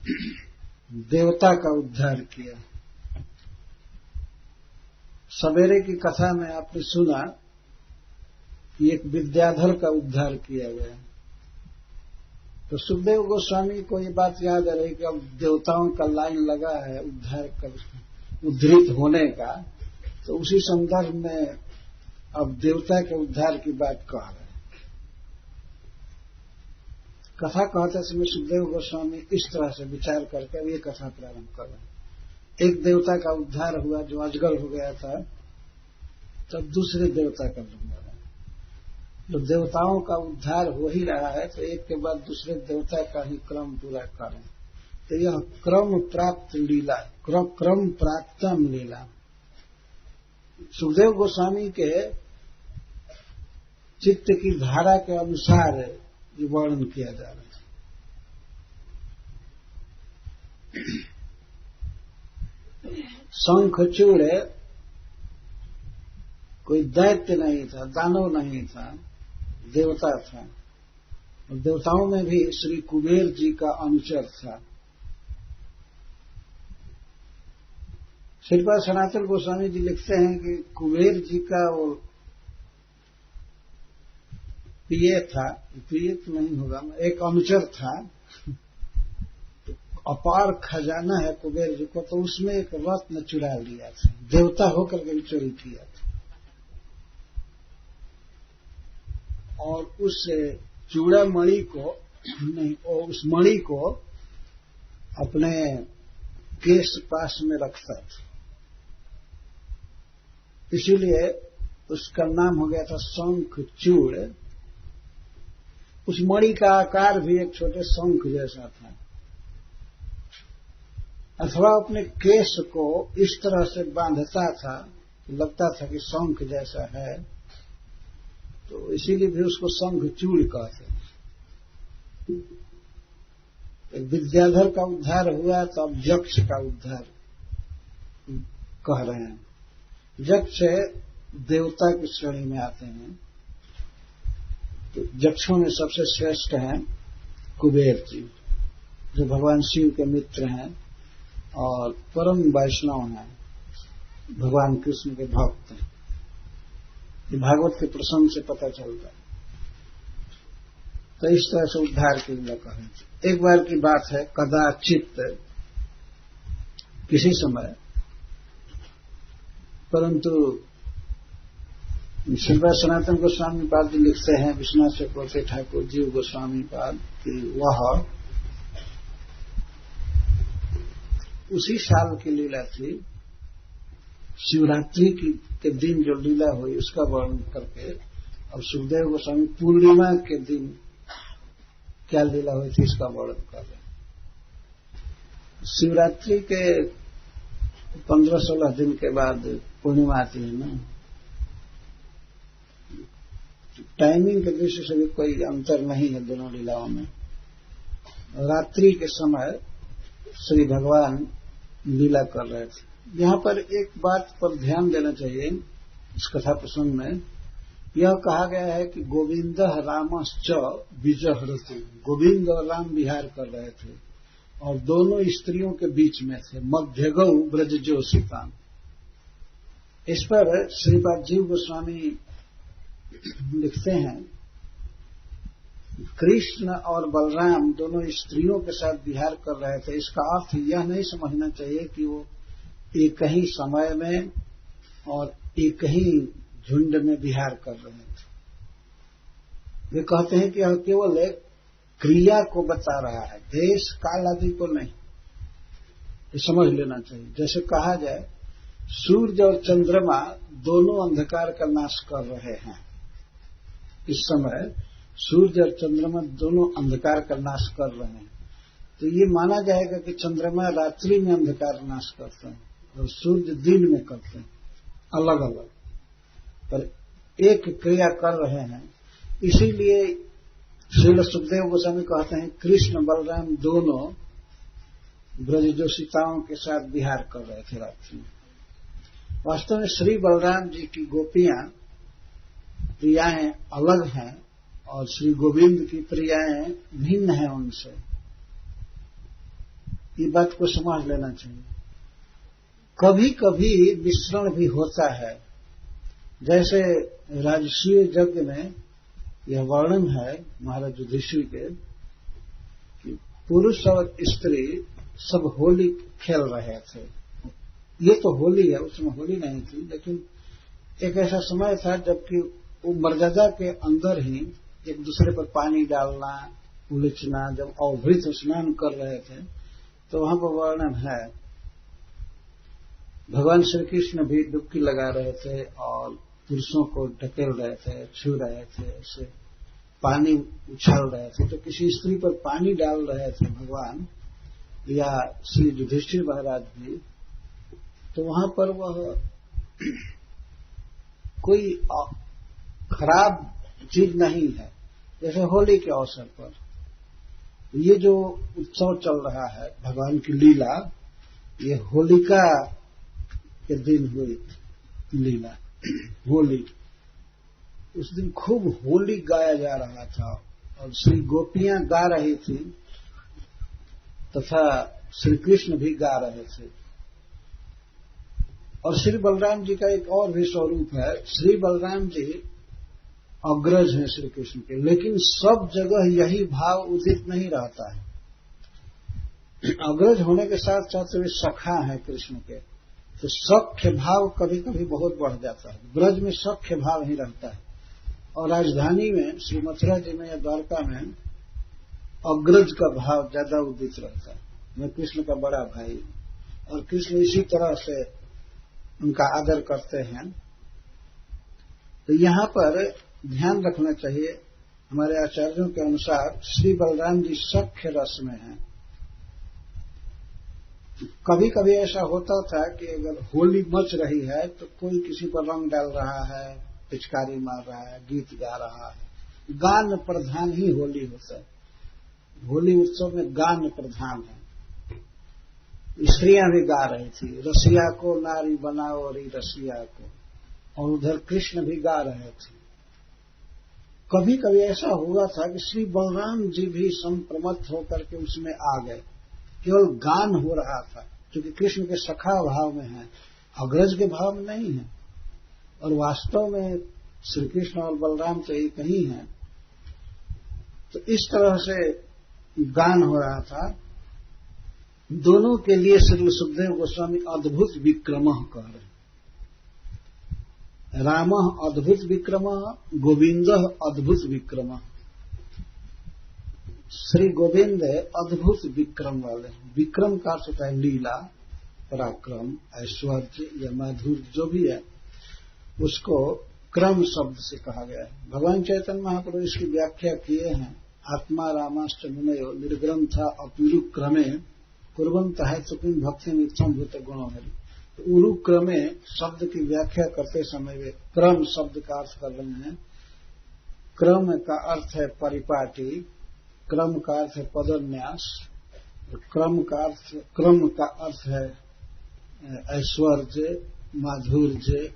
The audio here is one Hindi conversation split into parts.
देवता का उद्धार किया। सवेरे की कथा में आपने सुना कि एक विद्याधर का उद्धार किया गया। तो सुखदेव गोस्वामी को ये बात याद आ रही कि अब देवताओं का लाइन लगा है उद्धार कर उद्धृत होने का, तो उसी संदर्भ में अब देवता के उद्धार की बात कह रहे हैं। कथा कहते समय सुखदेव गोस्वामी इस तरह से विचार करके अब ये कथा प्रारंभ कर रहे हैं। एक देवता का उद्धार हुआ जो अजगर हो गया था, तब दूसरे देवता का उद्धार। जो देवताओं का उद्धार हो ही रहा है तो एक के बाद दूसरे देवता का ही क्रम पूरा करें। तो यह क्रम प्राप्त लीला, क्रम प्राप्तम लीला सुखदेव गोस्वामी के चित्त की धारा के अनुसार ये वर्णन किया जा रहा है। शंखचूड़ कोई दैत्य नहीं था, दानव नहीं था, देवता था। और देवताओं में भी श्री कुबेर जी का अनुचर था। श्रीपाद सनातन गोस्वामी जी लिखते हैं कि कुबेर जी का वो प्रिय था, प्रिय तो नहीं होगा, एक अनुचर था। तो अपार खजाना है कुबेर जी को, तो उसमें एक रत्न चुरा लिया था, देवता होकर के चोरी किया था। और उस चूड़ामणि को नहीं, और उस मणि को अपने केश पास में रखता था, इसीलिए उसका नाम हो गया था शंखचूड़। उस मणि का आकार भी एक छोटे शंख जैसा था। अथवा अपने केश को इस तरह से बांधता था, लगता था कि शंख जैसा है, तो इसीलिए भी उसको शंखचूड़ कहते हैं। विद्याधर का उद्धार हुआ तो अब यक्ष का उद्धार कह रहे हैं। यक्ष देवता की श्रेणी में आते हैं। तो यक्षों में सबसे श्रेष्ठ हैं कुबेर जी, जो भगवान शिव के मित्र हैं और परम वैष्णव हैं, भगवान कृष्ण के भक्त हैं। ये भागवत के प्रसंग से पता चलता है। तो इस तरह से उद्धार के लिए कहें। एक बार की बात है, कदाचित किसी समय, परंतु श्रीपाद सनातन गोस्वामी पाद जी लिखते हैं, विश्वनाथ चक्रवर्ती ठाकुर जीव गोस्वामी पाद, कि वह उसी साल की लीला थी, शिवरात्रि के दिन जो लीला हुई उसका वर्णन करके, और सुखदेव गोस्वामी पूर्णिमा के दिन क्या लीला हुई थी इसका वर्णन कर रहे हैं। शिवरात्रि के 15-16 दिन के बाद पूर्णिमा आती है ना। टाइमिंग के दृष्टि से भी कोई अंतर नहीं है दोनों लीलाओं में। रात्रि के समय श्री भगवान लीला कर रहे थे। यहां पर एक बात पर ध्यान देना चाहिए इस कथा प्रसंग में। यह कहा गया है कि गोविंद रामश्च विजहरतु, गोविंद और राम विहार कर रहे थे और दोनों स्त्रियों के बीच में थे, मध्यगौ ब्रजजोषिताम। इस पर श्रीपाद जीव गोस्वामी लिखते हैं, कृष्ण और बलराम दोनों स्त्रियों के साथ विहार कर रहे थे। इसका अर्थ यह नहीं समझना चाहिए कि वो एक ही समय में और एक ही झुंड में विहार कर रहे थे। वे कहते हैं कि यह केवल एक क्रिया को बता रहा है, देश काल आदि को नहीं। ये समझ लेना चाहिए। जैसे कहा जाए सूर्य और चंद्रमा दोनों अंधकार का नाश कर रहे हैं। इस समय सूर्य और चंद्रमा दोनों अंधकार का नाश कर रहे हैं, तो ये माना जाएगा कि चंद्रमा रात्रि में अंधकार नाश करते हैं और सूर्य दिन में करते हैं, अलग अलग, पर एक क्रिया कर रहे हैं। इसीलिए श्रील सुखदेव गोस्वामी कहते हैं कृष्ण बलराम दोनों ब्रजजोषिताओं के साथ विहार कर रहे थे रात्रि में। वास्तव में श्री बलराम जी की गोपियां प्रियाएं अलग हैं और श्री गोविंद की प्रियाएं भिन्न हैं उनसे। ये बात को समझ लेना चाहिए। कभी कभी मिश्रण भी होता है, जैसे राजसूय यज्ञ में यह वर्णन है महाराज युधिष्ठिर के कि पुरुष और स्त्री सब होली खेल रहे थे। ये तो होली है, उसमें होली नहीं थी, लेकिन एक ऐसा समय था जबकि वो मर्यादा के अंदर ही एक दूसरे पर पानी डालना, उलझना, जब अवभृत स्नान कर रहे थे तो वहां पर वर्णन है भगवान श्री कृष्ण भी डुबकी लगा रहे थे और पुरुषों को ढकेल रहे थे, छू रहे थे, ऐसे पानी उछाल रहे थे। तो किसी स्त्री पर पानी डाल रहे थे भगवान या श्री युधिष्ठिर महाराज भी, तो वहां पर वह कोई खराब चीज नहीं है। जैसे होली के अवसर पर ये जो उत्सव चल रहा है भगवान की लीला, ये होलिका के दिन हुई लीला होली। उस दिन खूब होली गाया जा रहा था और श्री गोपियां गा रही थी तथा श्री कृष्ण भी गा रहे थे। और श्री बलराम जी का एक और भी स्वरूप है। श्री बलराम जी अग्रज हैं श्री कृष्ण के, लेकिन सब जगह यही भाव उदित नहीं रहता है। अग्रज होने के साथ साथ वे सखा हैं कृष्ण के, तो सख्य भाव कभी कभी बहुत बढ़ जाता है। ब्रज में सख्य भाव ही रहता है और राजधानी में श्री मथुरा जी में या द्वारका में अग्रज का भाव ज्यादा उदित रहता है। मैं कृष्ण का बड़ा भाई, और कृष्ण इसी तरह से उनका आदर करते हैं। तो यहां पर ध्यान रखना चाहिए, हमारे आचार्यों के अनुसार श्री बलराम जी सख्य रस में हैं। कभी कभी ऐसा होता था कि अगर होली मच रही है तो कोई किसी पर रंग डाल रहा है, पिचकारी मार रहा है, गीत गा रहा है। गान प्रधान ही होली होता है। होली उत्सव में गान प्रधान है। स्त्रियां भी गा रही थी, रसिया को नारी बनाओ रे रसिया को, और उधर कृष्ण भी गा रहे थे। कभी कभी ऐसा हुआ था कि श्री बलराम जी भी संप्रमत्त होकर के उसमें आ गए, केवल गान हो रहा था, क्योंकि कृष्ण के सखा भाव में है, अग्रज के भाव में नहीं है। और वास्तव में श्री कृष्ण और बलराम तो एक ही हैं। तो इस तरह से गान हो रहा था। दोनों के लिए श्री सुखदेव गोस्वामी अद्भुत विक्रम कह रहे। रामः अद्भुत विक्रम, गोविंदः अद्भुत विक्रम। श्री गोविंद अद्भुत विक्रम वाले। विक्रम का अर्थ होता है लीला, पराक्रम, ऐश्वर्य या माधुर्य, जो भी है उसको क्रम शब्द से कहा गया है। भगवान चैतन्य महाप्रभु इसकी व्याख्या किए हैं। आत्मा रामाश्च मुनयो निर्ग्रंथा अपूरु क्रमे कुर्वंत है सुखिन भक्ति नित्यम भूत गुणों है। तो उरु क्रमे शब्द की व्याख्या करते समय वे क्रम शब्द का अर्थ कर रहे हैं। क्रम का अर्थ है परिपाटी, क्रम का अर्थ है पदन्यास, क्रम का अर्थ है ऐश्वर्य, माधुर्य,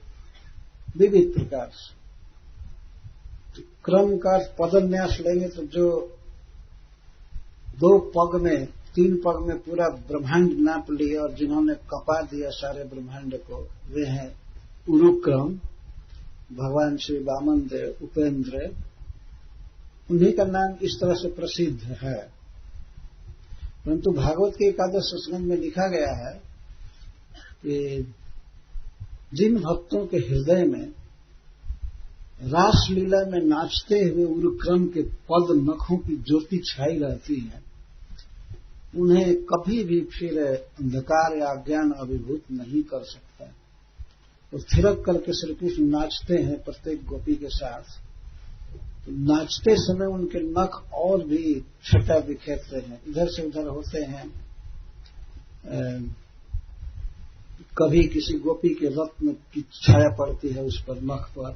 विविध प्रकार से। तो क्रम का पदन्यास लेंगे तो जो 2 पग में 3 पग में पूरा ब्रह्मांड नाप लिया और जिन्होंने कपा दिया सारे ब्रह्मांड को, वे हैं उरुक्रम। भगवान श्री वामन देव, उपेंद्र, उन्हीं का नाम इस तरह से प्रसिद्ध है। परंतु भागवत के 11 स्कंद में लिखा गया है कि जिन भक्तों के हृदय में रासलीला में नाचते हुए उरुक्रम के पद नखों की ज्योति छाई रहती है, उन्हें कभी भी फिर अंधकार या अज्ञान अभिभूत नहीं कर सकता। तो थिरक करके श्री कृष्ण नाचते हैं प्रत्येक गोपी के साथ। तो नाचते समय उनके नख और भी छटा बिखेरते हैं, इधर से उधर होते हैं। कभी किसी गोपी के रत्न की छाया पड़ती है उस पर, नख पर,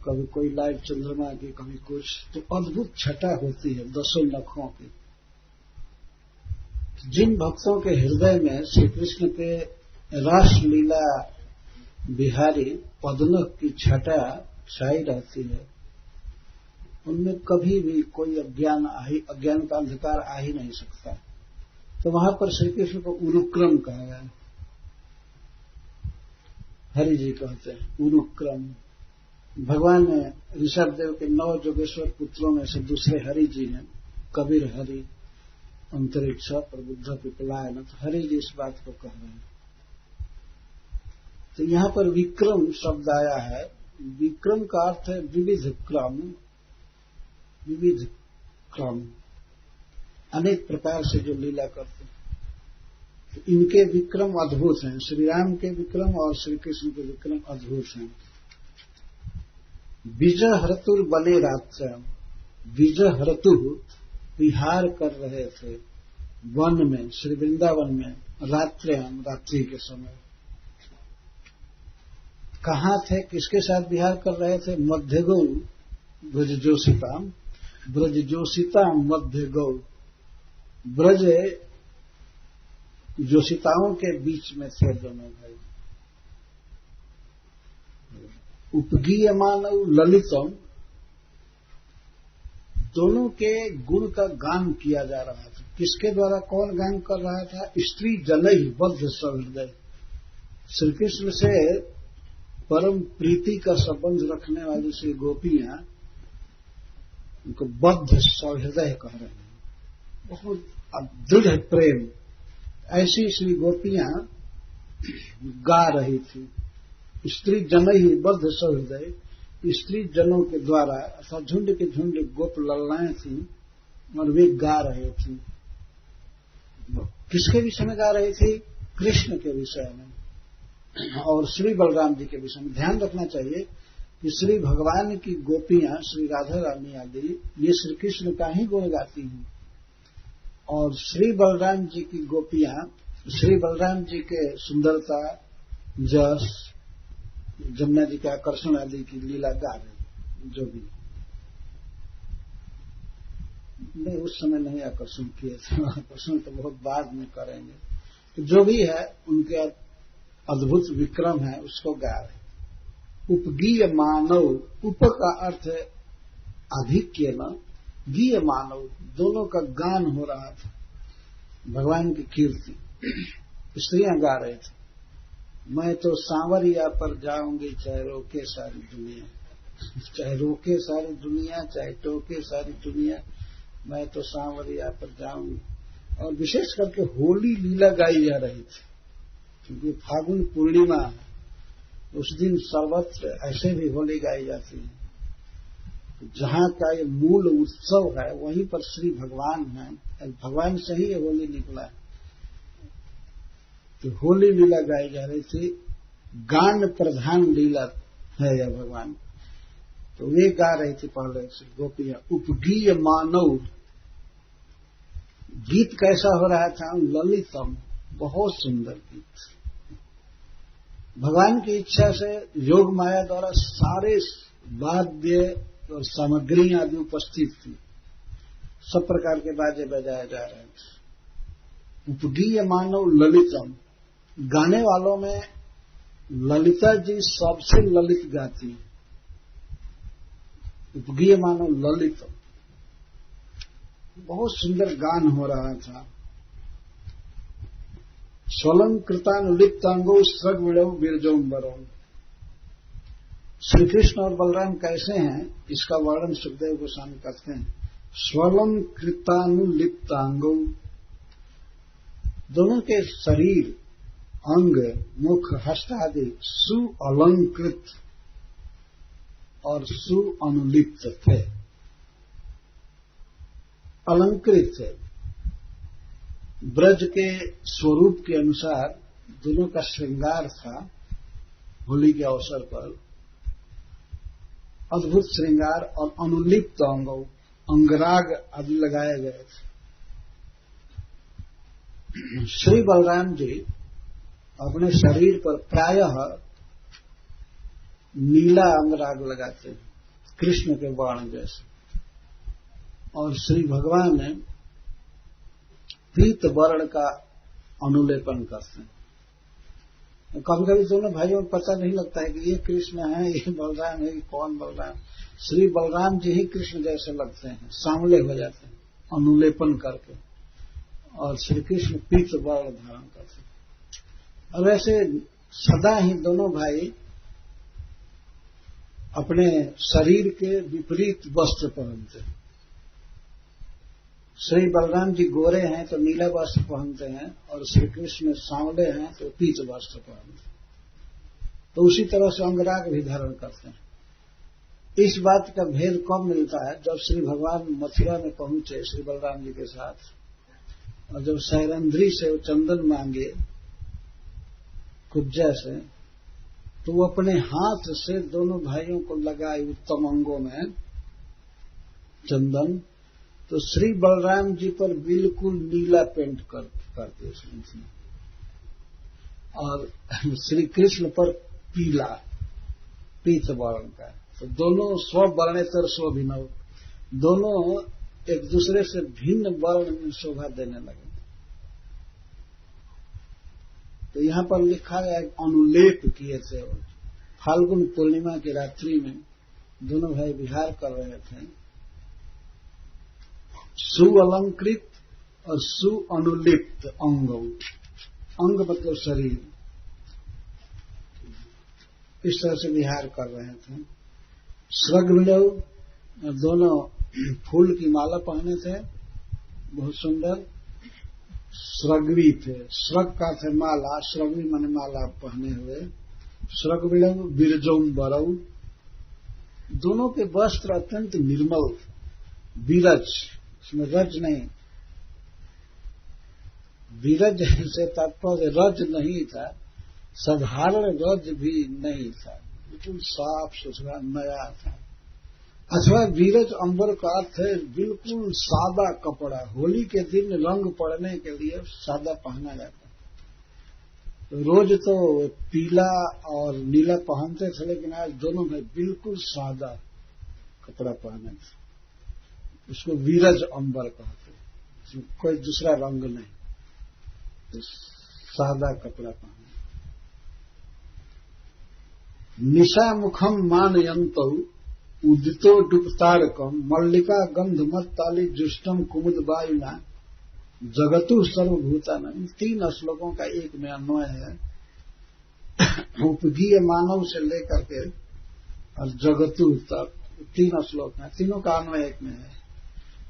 कभी कोई लाइट चंद्रमा की, कभी कुछ। तो अद्भुत छटा होती है 10 नखों की। जिन भक्तों के हृदय में श्री कृष्ण के रासलीला बिहारी पदनख की छटा छाई रहती है, उनमें कभी भी कोई अज्ञान का अंधकार आ ही नहीं सकता। तो वहां पर श्री कृष्ण को उरुक्रम कहा गया। हरि जी कहते हैं उरुक्रम। भगवान ने ऋषभ देव के 9 जोगेश्वर पुत्रों में से दूसरे हरि जी हैं। कबीर हरि, अंतरिक्ष, प्रबुद्ध, पिपलायन। तो हरि जी इस बात को कह रहे हैं। तो यहां पर विक्रम शब्द आया है। विक्रम का अर्थ है विविध क्रम, विविध क्रम, अनेक प्रकार से जो लीला करते हैं। तो इनके विक्रम अद्भुत हैं। श्री राम के विक्रम और श्री कृष्ण के विक्रम अद्भुत हैं। विजय हरतुर बने रात्र, विजय हरतु विहार कर रहे थे वन में, श्री वृंदावन में, रात्र्याम, रात्रि के समय। कहाँ थे, किसके साथ विहार कर रहे थे? मध्य गौ ब्रजजोषिताम, ब्रजजोषिताम मध्य गौ। ब्रज जोशिताओं के बीच में थे दोनों भाई। उपगीयमान ललितम, दोनों के गुण का गान किया जा रहा था। किसके द्वारा, कौन गान कर रहा था? स्त्री जनहि बद्ध सहृदय। श्री कृष्ण से परम प्रीति का संबंध रखने वाली श्री गोपियां उनको बद्ध सहृदय कह रहे हैं। बहुत दृढ़ प्रेम, ऐसी श्री गोपियां गा रही थी। स्त्री जनहि बद्ध सहृदय, स्त्री जनों के द्वारा अर्थात झुंड के झुंड गोप ललनाएं थी और वे गा रहे थी। किसके विषय में गा रही थी? कृष्ण के विषय में और श्री बलराम जी के विषय में। ध्यान रखना चाहिए कि श्री भगवान की गोपियां, श्री राधा रानी आदि, ये श्री कृष्ण का ही गुण गाती हैं। और श्री बलराम जी की गोपियां श्री बलराम जी के सुंदरता, जस, जमुना जी के आकर्षण आदि की लीला गा रहे। जो भी नहीं, उस समय नहीं आकर्षण किए थे, आकर्षण तो बहुत बाद में करेंगे। तो जो भी है उनके अद्भुत विक्रम है, उसको गा रहे। उपगीय मानव, उप का अर्थ है आधिक्य न, गीय मानव, दोनों का गान हो रहा था भगवान की कीर्ति। स्त्रियां गा रहे थे। मैं तो सांवरिया पर जाऊंगी चाहे रोके सारी दुनिया, चाहे रोके सारी दुनिया, चाहे टोके सारी दुनिया, मैं तो सांवरिया पर जाऊंगी। और विशेष करके होली लीला गाई जा रही थी, क्योंकि फागुन पूर्णिमा है, उस दिन सर्वत्र ऐसे भी होली गाई जाती है। जहां का ये मूल उत्सव है वहीं पर श्री भगवान है, भगवान से ही ये होली निकला है। तो होली लीला गाई जा रही थी। गान प्रधान लीला है यह भगवान। तो वे गा रही थी पहले से गोपियां। उपगीय मानव, गीत कैसा हो रहा था? ललितम, बहुत सुंदर गीत। भगवान की इच्छा से योग माया द्वारा सारे वाद्य और सामग्री आदि उपस्थित थी। सब प्रकार के बाजे बजाए जा रहे थे। उपगीय मानव ललितम, गाने वालों में ललिता जी सबसे ललित गाती है। उपगीय मानव ललितम, बहुत सुंदर गान हो रहा था। स्वलंकृतानुलिप्तांगो सगविड़ो बिरजोम्बरो। श्री कृष्ण और बलराम कैसे हैं, इसका वर्णन सुखदेव गोस्वामी करते हैं। स्वलंकृतानुलिप्तांगो, दोनों के शरीर, अंग, मुख, हस्त आदि सुअलंकृत और सुअनुलिप्त थे। अलंकृत थे, ब्रज के स्वरूप के अनुसार दोनों का श्रृंगार था। होली के अवसर पर अद्भुत श्रृंगार और अनुलिप्त अंगराग आदि लगाए गए थे। श्री बलराम जी अपने शरीर पर प्रायः नीला अंगराग लगाते हैं, कृष्ण के वर्ण जैसे। और श्री भगवान ने पीत वर्ण का अनुलेपन करते हैं। कभी कभी दोनों भाइयों को पता नहीं लगता है कि ये कृष्ण है, ये बलराम है, ये कौन बलराम। श्री बलराम जी ही कृष्ण जैसे लगते हैं, सांवले हो जाते हैं अनुलेपन करके। और श्री कृष्ण पीत वर्ण धारण करते। और ऐसे सदा ही दोनों भाई अपने शरीर के विपरीत वस्त्र पहनते हैं। श्री बलराम जी गोरे हैं तो नीला वस्त्र पहनते हैं, और श्री कृष्ण सांवले हैं तो पीत वस्त्र पहनते हैं। तो उसी तरह से अंगराग भी धारण करते हैं। इस बात का भेद कब मिलता है? जब श्री भगवान मथुरा में पहुंचे श्री बलराम जी के साथ, और जब सैरंध्री से वो चंदन मांगे कुब्जा से, तो वो अपने हाथ से दोनों भाइयों को लगाए उत्तम अंगों में चंदन। तो श्री बलराम जी पर बिल्कुल नीला पेंट करते उसमें, और श्री कृष्ण पर पीला पीत वर्ण का। तो दोनों स्ववर्णेतर स्वभिनव, दोनों एक दूसरे से भिन्न वर्ण में शोभा देने लगे। तो यहां पर लिखा गया अनुलेप किए थे। फाल्गुन पूर्णिमा की रात्रि में दोनों भाई विहार कर रहे थे, सुअलंकृत और सुअनुलिप्त अंग, अंग मतलब शरीर, इस तरह से विहार कर रहे थे। स्रग्विणव, दोनों फूल की माला पहने थे, बहुत सुंदर। स्रग्वी थे, स्रग का थे माला, स्रग्वी माने माला पहने हुए। स्रग्विणव बिरजोम बरऊ, दोनों के वस्त्र अत्यंत निर्मल, बीरज, इसमें रज नहीं, बीरज से तात्पर्य रज नहीं था, साधारण रज भी नहीं था, बिल्कुल साफ सुथरा नया था। अथवा बीरज अंबर का अर्थ है बिल्कुल सादा कपड़ा। होली के दिन रंग पड़ने के लिए सादा पहना जाता है। तो रोज तो पीला और नीला पहनते थे, लेकिन आज दोनों में बिल्कुल सादा कपड़ा पहने थे। उसको वीरज अंबर कहते हैं, इसमें कोई दूसरा रंग नहीं, तो सादा कपड़ा पहने। निशा मुखम मानयंतौ उदितो डुपतारकम मल्लिका गंधमत ताली जुष्टम कुमुद वायुना जगतु सर्वभूतान। इन 3 श्लोकों का एक में अन्वय है। उपगीय मानव से लेकर के और जगतु तक 3 श्लोक हैं, तीनों का अन्वय एक में है।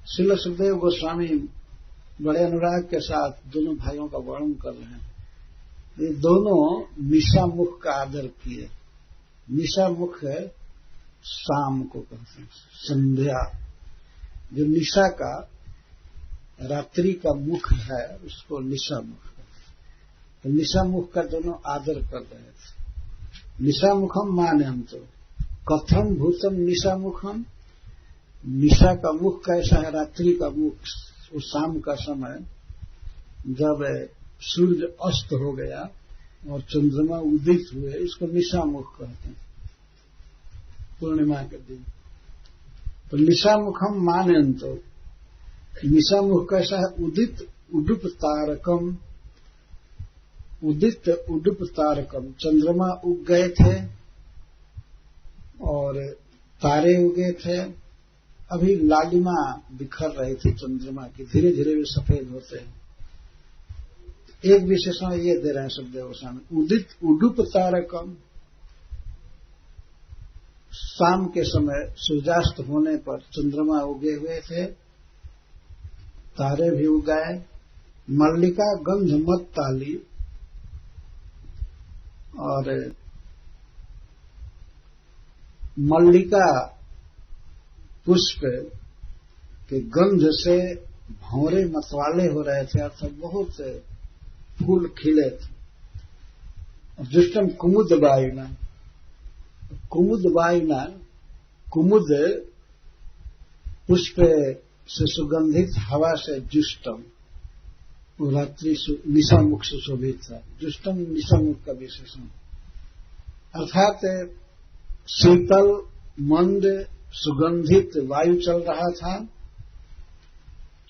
श्रील सुखदेव गोस्वामी बड़े अनुराग के साथ दोनों भाइयों का वर्णन कर रहे हैं। ये दोनों निशा मुख का आदर किए। निशा मुख है शाम को कहते हैं, संध्या, जो निशा का रात्रि का मुख है उसको निशा मुख कहते हैं। तो निशा मुख का दोनों आदर कर रहे थे। निशा मुखम माने हम तो कथम भूतम निशा मुखम, निशा का मुख कैसा है? रात्रि का मुख, वो शाम का समय जब सूर्य अस्त हो गया और चंद्रमा उदित हुए, इसको निशा मुख कहते हैं, पूर्णिमा के दिन। तो निशा मुखम मानयंतो, निशा मुख कैसा है? उदित उडुप तारकम, उदित उडुप तारकम, चंद्रमा उग गए थे और तारे उगे थे। अभी लालिमा बिखर रही थी चंद्रमा की, धीरे धीरे वे सफेद होते हैं। एक विशेषण ये दे रहे हैं सुखदेव गोस्वामी, उदित उडुप तारकम, शाम के समय सूर्यास्त होने पर चंद्रमा उगे हुए थे, तारे भी उगाए। मल्लिका गंध मत ताली, और मल्लिका पुष्प के गंध से भंवरे मतवाले हो रहे थे, अर्थात बहुत फूल खिले थे। जुष्टम कुमुद वायुना, कुमुद वायुना, कुमुद पुष्प से सुगंधित हवा से जुष्टम, रात्रि निशामुख से शोभित था। जुष्टम निशामुख का विशेषण, अर्थात शीतल मंद सुगंधित वायु चल रहा था,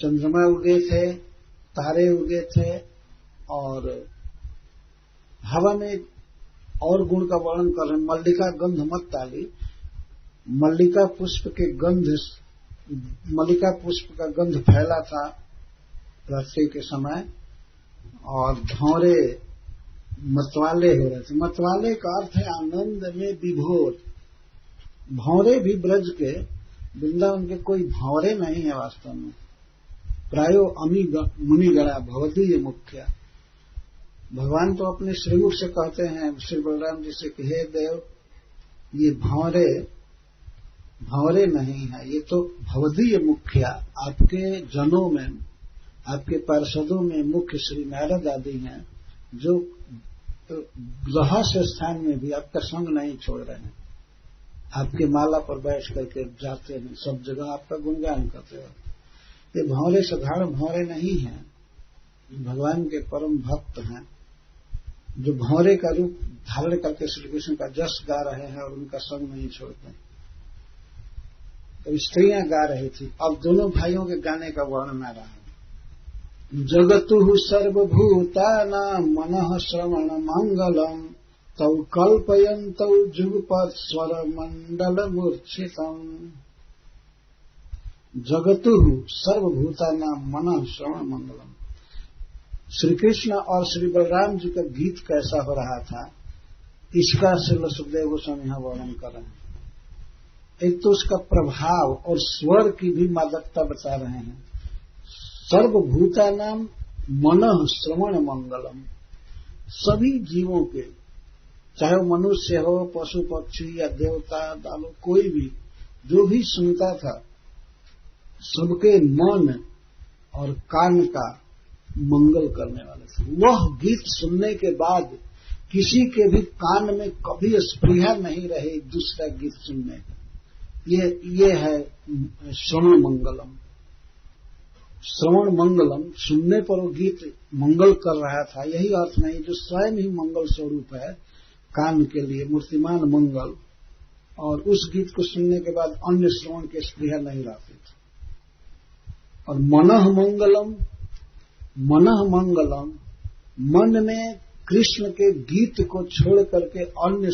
चंद्रमा उगे थे, तारे उगे थे, और हवा में और गुण का वर्णन कर रहे हैं। मल्लिका गंध मत ताली, मल्लिका पुष्प के गंध, मल्लिका पुष्प का गंध फैला था रात्रि के समय, और भौरे मतवाले हो रहे थे। मतवाले का अर्थ है आनंद में विभोर। भौरे भी ब्रज के, वृंदावन के कोई भौरे नहीं है वास्तव में। प्रायो अमी मुनिगणा भवदीय मुख्या। भगवान तो अपने श्रीमुख से कहते हैं श्री बलराम जी से कि हे देव, ये भौरे नहीं है, ये तो भवदीय मुखिया, आपके जनों में, आपके पार्षदों में मुख्य श्री नारद आदि हैं, जो रहस्य स्थान में भी आपका संग नहीं छोड़ रहे हैं, आपके माला पर बैठ करके जाते हैं, सब जगह आपका गुणगान करते हो। ये भौरे साधारण भौरे नहीं हैं, भगवान के परम भक्त हैं, जो भौरे का रूप धारण करके श्री कृष्ण का जस गा रहे हैं और उनका संग नहीं छोड़ते। तो स्त्रियां गा रही थी। अब दोनों भाइयों के गाने का वर्णन आ रहा है। जगतु सर्वभूतानां मनः श्रवण मंगलम तौ कल्पयन्तौ जुगपत् स्वर मंडल मूर्छितम्। जगतु सर्वभूतानां मनः श्रवण मंगलम। श्री कृष्ण और श्री बलराम जी का गीत कैसा हो रहा था, इसका श्रील सुखदेव गोस्वामी यहां वर्णन कर रहे हैं। एक तो उसका प्रभाव और स्वर की भी मादकता बता रहे हैं। सर्वभूतानां मनः श्रवण मंगलम। सभी जीवों के, चाहे वो मनुष्य हो, पशु पक्षी या देवता दानव, कोई भी जो भी सुनता था, सबके मन और कान का मंगल करने वाले थे। वह गीत सुनने के बाद किसी के भी कान में कभी स्पृहा नहीं रही दूसरा गीत सुनने का। ये है श्रवण मंगलम। श्रवण मंगलम, सुनने पर वो गीत मंगल कर रहा था, यही अर्थ नहीं जो स्वयं ही मंगल स्वरूप है कान के लिए, मूर्तिमान मंगल, और उस गीत को सुनने के बाद अन्य श्रवण के स्पृहा नहीं रहती थी। और मनः मंगलम, मनः मंगलम, मन में कृष्ण के गीत को छोड़ करके अन्य